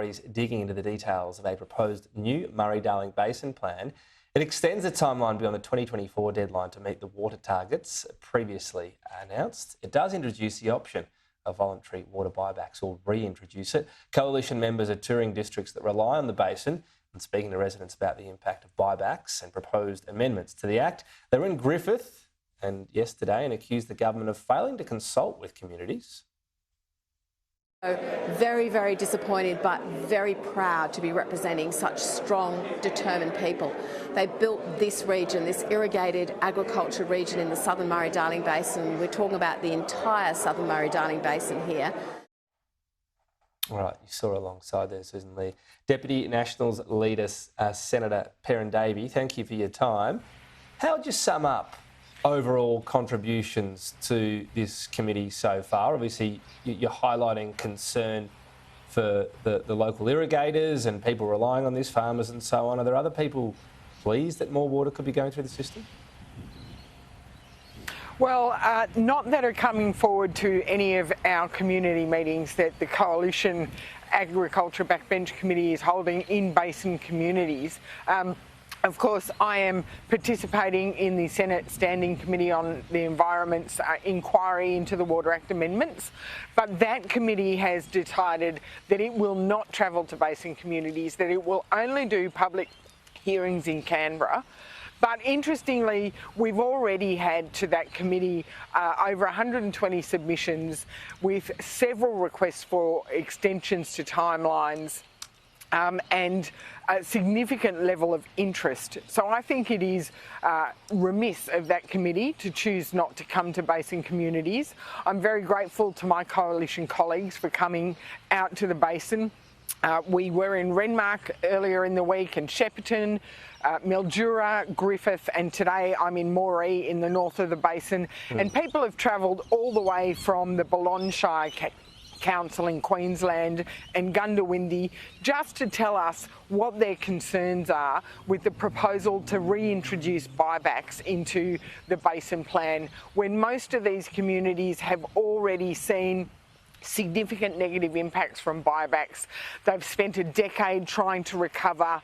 inquiries digging into the details of a proposed new Murray-Darling Basin plan. It extends the timeline beyond the 2024 deadline to meet the water targets previously announced. It does introduce the option of voluntary water buybacks, or reintroduce it. Coalition members are touring districts that rely on the basin and speaking to residents about the impact of buybacks and proposed amendments to the Act. They were in Griffith yesterday and accused the government of failing to consult with communities. Very, very disappointed, but very proud to be representing such strong, determined people. They built this region, this irrigated agriculture region in the Southern Murray-Darling Basin. We're talking about the entire Southern Murray-Darling Basin here. All right, you saw alongside there, Susan Lee. Deputy Nationals leader, Senator Perin Davey, thank you for your time. How would you sum up overall contributions to this committee so far? Obviously, you're highlighting concern for the local irrigators and people relying on this, farmers and so on. Are there other people pleased that more water could be going through the system? Well, not that are coming forward to any of our community meetings that the Coalition Agriculture Backbench Committee is holding in basin communities. Of course, I am participating in the Senate Standing Committee on the Environment's inquiry into the Water Act amendments, but that committee has decided that it will not travel to basin communities, that it will only do public hearings in Canberra. But interestingly, we've already had to that committee over 120 submissions with several requests for extensions to timelines and a significant level of interest. So I think it is remiss of that committee to choose not to come to basin communities. I'm very grateful to my coalition colleagues for coming out to the basin. We were in Renmark earlier in the week and Shepparton, Mildura, Griffith, and today I'm in Moree in the north of the basin. And people have travelled all the way from the Balonne Shire Council in Queensland and Gundawindi just to tell us what their concerns are with the proposal to reintroduce buybacks into the basin plan, when most of these communities have already seen significant negative impacts from buybacks. They've spent a decade trying to recover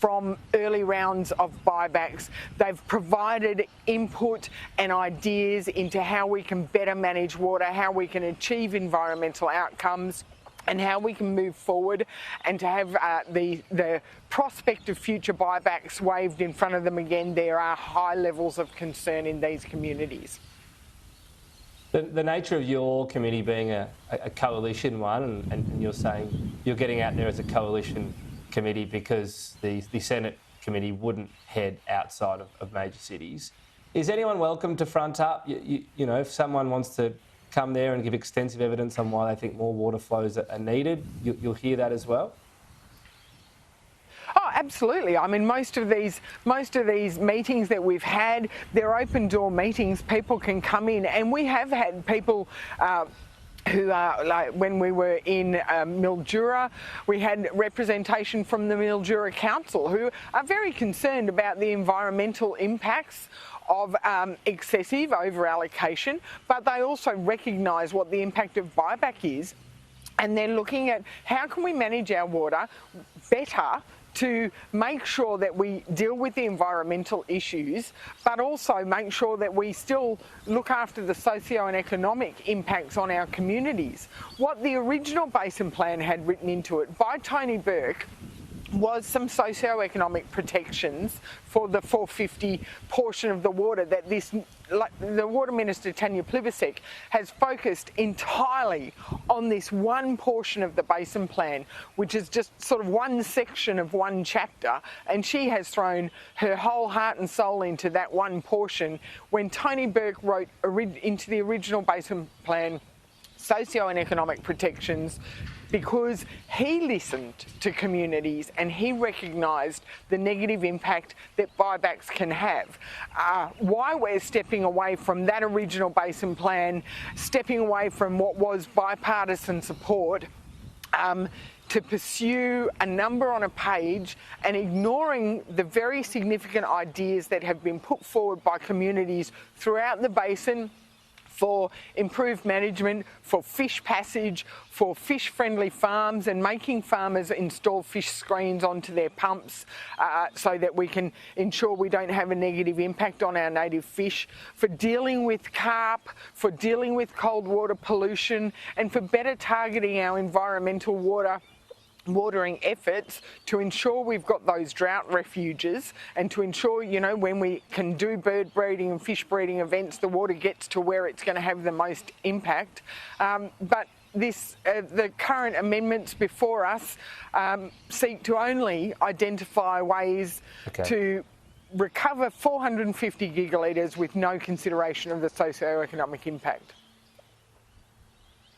from early rounds of buybacks. They've provided input and ideas into how we can better manage water, how we can achieve environmental outcomes, and how we can move forward, and to have the prospect of future buybacks waved in front of them again. There are high levels of concern in these communities. The nature of your committee being a coalition one, and you're saying you're getting out there as a coalition committee because the Senate committee wouldn't head outside of major cities. Is anyone welcome to front up? You know, if someone wants to come there and give extensive evidence on why they think more water flows are needed, you'll hear that as well? Oh, absolutely. I mean, most of these meetings that we've had, they're open door meetings. People can come in, and we have had people who are, like when we were in Mildura, we had representation from the Mildura Council who are very concerned about the environmental impacts of excessive over-allocation, but they also recognise what the impact of buyback is, and they're looking at how can we manage our water better to make sure that we deal with the environmental issues, but also make sure that we still look after the socio and economic impacts on our communities. What the original basin plan had written into it by Tony Burke was some socio-economic protections for the 450 portion of the water that the Water Minister Tanya Plibersek has focused entirely on this one portion of the basin plan, which is just sort of one section of one chapter, and she has thrown her whole heart and soul into that one portion. When Tony Burke wrote into the original basin plan socio and economic protections, because he listened to communities and he recognised the negative impact that buybacks can have. Why we're stepping away from that original basin plan, stepping away from what was bipartisan support, to pursue a number on a page and ignoring the very significant ideas that have been put forward by communities throughout the basin for improved management, for fish passage, for fish-friendly farms, and making farmers install fish screens onto their pumps so that we can ensure we don't have a negative impact on our native fish, for dealing with carp, for dealing with cold water pollution, and for better targeting our environmental watering efforts to ensure we've got those drought refuges, and to ensure, you know, when we can do bird breeding and fish breeding events, the water gets to where it's going to have the most impact. But the current amendments before us seek to only identify ways to recover 450 gigalitres with no consideration of the socio-economic impact.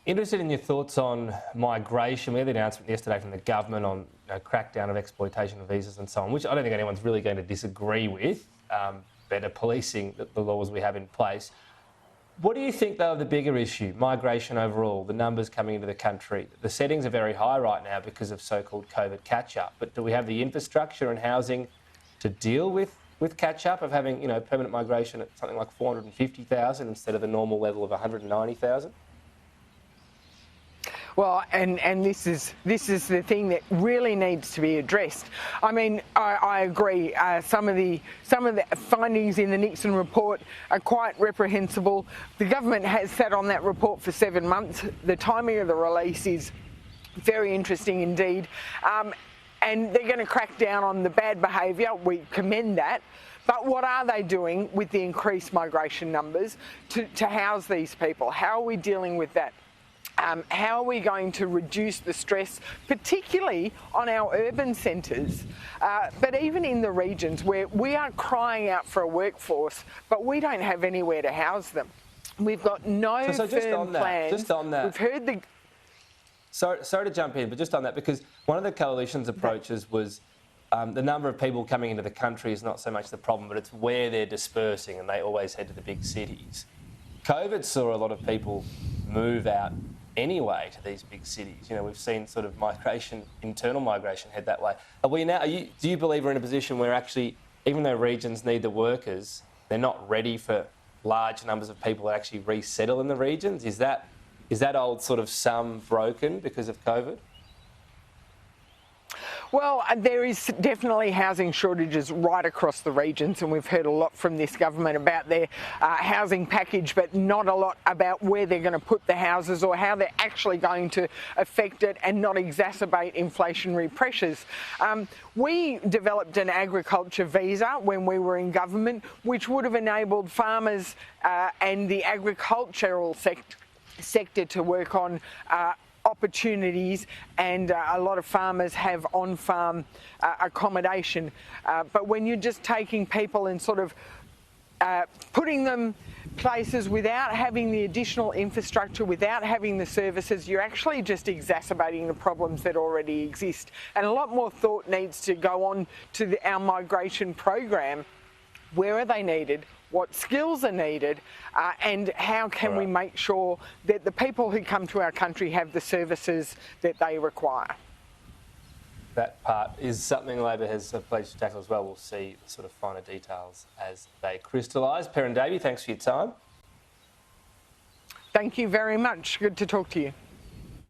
Interested in your thoughts on migration. We had the announcement yesterday from the government on crackdown of exploitation of visas and so on, which I don't think anyone's really going to disagree with, better policing the laws we have in place. What do you think, though, of the bigger issue, migration overall, the numbers coming into the country? The settings are very high right now because of so-called COVID catch-up, but do we have the infrastructure and housing to deal with catch-up of having, permanent migration at something like 450,000 instead of the normal level of 190,000? Well, and this is the thing that really needs to be addressed. I mean, I agree. Some of the findings in the Nixon report are quite reprehensible. The government has sat on that report for 7 months. The timing of the release is very interesting indeed, and they're going to crack down on the bad behaviour. We commend that. But what are they doing with the increased migration numbers to house these people? How are we dealing with that? How are we going to reduce the stress, particularly on our urban centres, but even in the regions where we are crying out for a workforce, but we don't have anywhere to house them. We've got no firm plans. Just on that. We've heard the... Sorry to jump in, but just on that, because one of the coalition's approaches was the number of people coming into the country is not so much the problem, but it's where they're dispersing, and they always head to the big cities. COVID saw a lot of people move out anyway to these big cities. We've seen sort of migration, internal migration head that way. Do you believe we're in a position where actually, even though regions need the workers, they're not ready for large numbers of people that actually resettle in the regions? Is that old sort of sum broken because of COVID? Well, there is definitely housing shortages right across the regions, and we've heard a lot from this government about their housing package, but not a lot about where they're going to put the houses or how they're actually going to affect it and not exacerbate inflationary pressures. We developed an agriculture visa when we were in government, which would have enabled farmers and the agricultural sector to work on opportunities, and a lot of farmers have on-farm accommodation. But when you're just taking people and sort of putting them places without having the additional infrastructure, without having the services, you're actually just exacerbating the problems that already exist. And a lot more thought needs to go on to our migration program. Where are they needed? What skills are needed, and how can we make sure that the people who come to our country have the services that they require? That part is something Labor has pledged to tackle as well. We'll see the sort of finer details as they crystallise. Perin Davey, thanks for your time. Thank you very much. Good to talk to you.